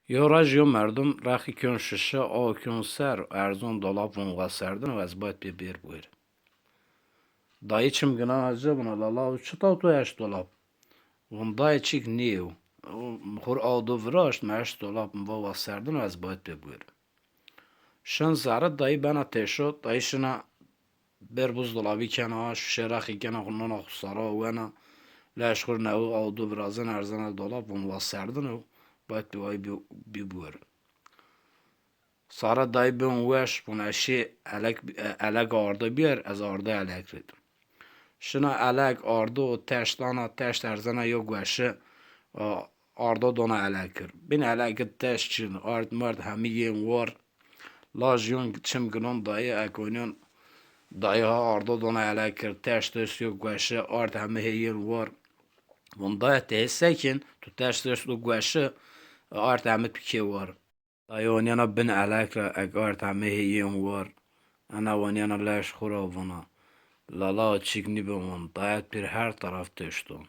Yorajiyo merdum raxi kön şişe o kön ser erzon dolap vonga serdin ve ezbayt bir buyur. Dayı çim gına hacı buna lala çıta to eş dolap. Von dayı çik niyo. Hor aldo vraşt meş dolap mva serdin ve ezbayt bir buyur. Şın zara dayı bana teşo dayı şına bir buzdolabı kena şişe raxi kena hunana xusara wena leşkur ne aldo vrazın erzana dolap vonga serdin ve bayt bir buyur. Sara dayı ben weş buna eşi elek arda bir az arda elek redim. Şuna elek arda o teşlana teş erzana yok weşi arda dona elekir. Bin elek teş çin ard mard hemi yen var. Lajyon çim gnon dayı ekonyon dayı ha arda dona elekir. Teş teş yok weşi ard hemi yen var. Bunda tehsekin tu teş teş yok weşi ard hemi pike var. Ayoniana bin alakra agart amehi yin war. Ana waniana lash khura vana. Lala çikni be mon. Dayat bir her taraf teşton.